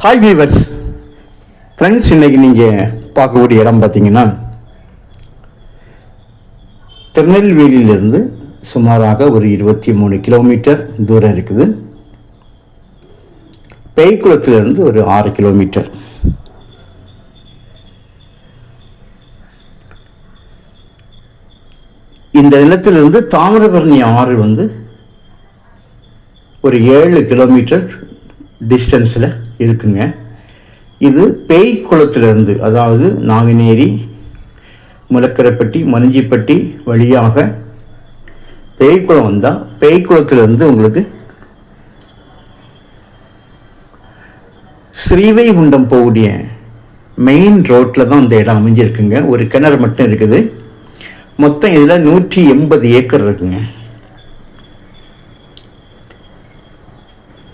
Hi viewers friends, இன்றைக்கி நீங்கள் பார்க்கக்கூடிய இடம் பார்த்தீங்கன்னா திருநெல்வேலியிலிருந்து சுமாராக ஒரு 23 கிலோமீட்டர் தூரம் இருக்குது. பேய்க்குளத்திலிருந்து ஒரு 6 கிலோமீட்டர். இந்த நிலத்திலிருந்து தாமிரபரணி ஆறு ஒரு 7 கிலோமீட்டர் டிஸ்டன்ஸில் இருக்குங்க. இது பேய்க்குளத்திலிருந்து, அதாவது நாங்குநேரி, முலக்கரைப்பட்டி, மணிஞ்சிப்பட்டி வழியாக பேய்க்குளம் வந்தால் பேய்க்குளத்திலிருந்து உங்களுக்கு ஸ்ரீவைகுண்டம் போகக்கூடிய மெயின் ரோட்டில் தான் இந்த இடம் அமைஞ்சிருக்குங்க. ஒரு கிணறு மட்டும் இருக்குது. மொத்தம் இதில் 180 ஏக்கர் இருக்குங்க.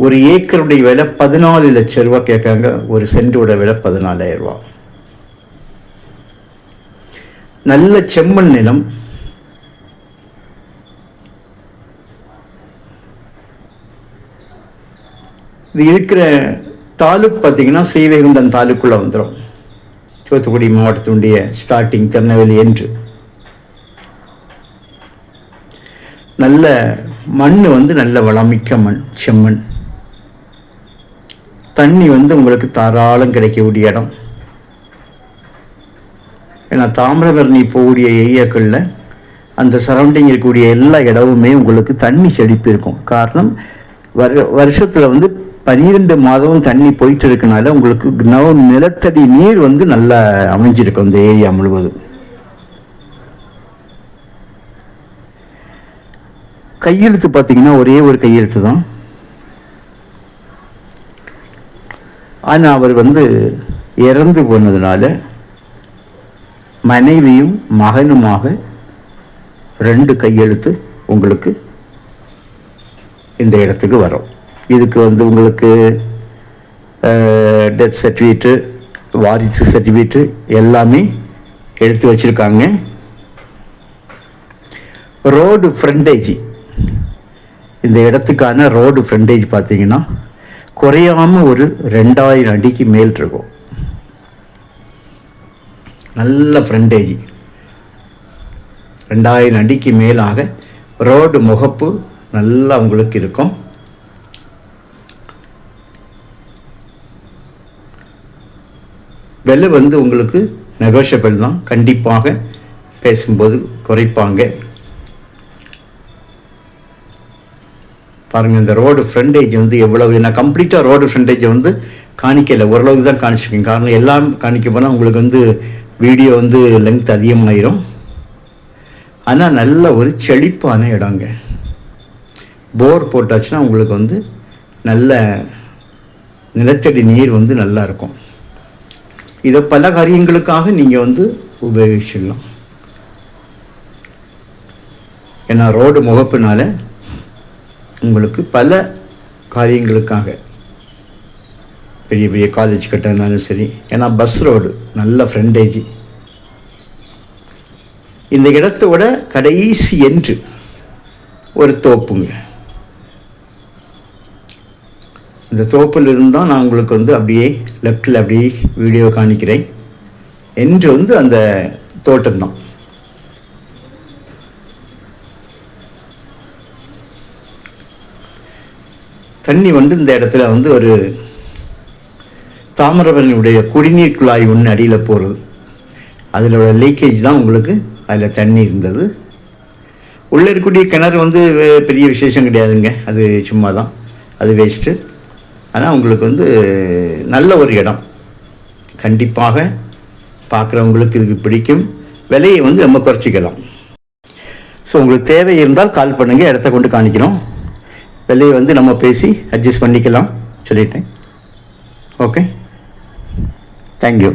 ஒரு ஏக்கருடைய விலை 14 லட்சம் ரூபா கேட்காங்க. ஒரு சென்டோட விலை 14,000 ரூபா. நல்ல செம்மண் நிலம். இது இருக்கிற தாலுக் பார்த்தீங்கன்னா ஸ்ரீவைகுண்டம் தாலுக்குள்ளே வந்துடும். தூத்துக்குடி மாவட்டத்தினுடைய ஸ்டார்டிங் திருநெல்வேலி என்று. நல்ல மண் நல்ல வளமிக்க மண், செம்மண். தண்ணி உங்களுக்கு தாராளம் கிடைக்கக்கூடிய இடம். ஏன்னா தாமிரபரணி போகக்கூடிய ஏரியாக்களில் அந்த சரௌண்டிங் இருக்கக்கூடிய எல்லா இடமுமே உங்களுக்கு தண்ணி செழிப்பு இருக்கும். காரணம், வருஷத்தில் 12 மாதமும் தண்ணி போயிட்டு இருக்கனால உங்களுக்கு நிலத்தடி நீர் நல்லா அமைஞ்சிருக்கும் இந்த ஏரியா முழுவதும். கையெழுத்து பார்த்தீங்கன்னா ஒரே ஒரு கையெழுத்து தான். ஆனால் அவர் இறந்து போனதுனால மனைவியும் மகனுமாக 2 கையெழுத்து உங்களுக்கு இந்த இடத்துக்கு வரும். இதுக்கு உங்களுக்கு டெத் சர்டிஃபிகேட்டு, வாரிசு சர்டிஃபிகேட்டு எல்லாமே எடுத்து வச்சுருக்காங்க. ரோடு ஃப்ரண்டேஜ், இந்த இடத்துக்கான ரோடு ஃப்ரண்டேஜ் பார்த்தீங்கன்னா குறையாமல் ஒரு 2000 அடிக்கு மேல் இருக்கும். நல்ல ஃப்ரண்டேஜ், 2000 அடிக்கு மேலாக ரோடு முகப்பு நல்லா உங்களுக்கு இருக்கும். விலை உங்களுக்கு நெகோஷியபிள் தான். கண்டிப்பாக பேசும்போது குறைப்பாங்க. பாருங்கள், இந்த ரோடு ஃப்ரண்டேஜ் எவ்வளவு. நான் கம்ப்ளீட்டாக ரோடு ஃப்ரண்டேஜை காணிக்கலை, ஓரளவுக்கு தான் காணிச்சிருக்கேன். காரணம், எல்லாம் காணிக்க போனால் உங்களுக்கு வீடியோ லெங்த் அதிகமாயிரும். ஆனால் நல்ல ஒரு செழிப்பான இடங்க. போர் போட்டாச்சுன்னா உங்களுக்கு நல்ல நிலத்தடி நீர் நல்லா இருக்கும். இதை பல காரியங்களுக்காக நீங்கள் உபயோகிச்சிடலாம். ஏன்னா ரோடு முகப்புனால உங்களுக்கு பல காரியங்களுக்காக, பெரிய பெரிய காலேஜ் கட்டினாலும் சரி. ஏன்னா பஸ் ரோடு நல்ல ஃப்ரண்டேஜ். இந்த இடத்தோட கடைசி என்று ஒரு தோப்புங்க. இந்த தோப்பில் இருந்தால் நான் உங்களுக்கு அப்படியே லெஃப்டில் அப்படியே வீடியோ காணிக்கிறேன். என்று அந்த தோட்டம்தான். தண்ணி இந்த இடத்துல ஒரு தாமிரபரணியுடைய குடிநீர் குழாய் ஒன்று அடியில் போகிறது. அதில் லீக்கேஜ் தான் உங்களுக்கு அதில் தண்ணி இருந்தது. உள்ளே இருக்கக்கூடிய கிணறு பெரிய விசேஷம் கிடையாதுங்க. அது சும்மா தான், அது வேஸ்ட்டு. ஆனால் உங்களுக்கு நல்ல ஒரு இடம். கண்டிப்பாக பார்க்குறவங்களுக்கு இதுக்கு பிடிக்கும். விலையை நம்ம குறைச்சிக்கலாம். ஸோ உங்களுக்கு தேவை இருந்தால் கால் பண்ணுங்கள், இடத்த கொண்டு காணிக்கிறோம். விலையை நம்ம பேசி அட்ஜஸ்ட் பண்ணிக்கலாம் சொல்லிட்டேன். Okay, thank you.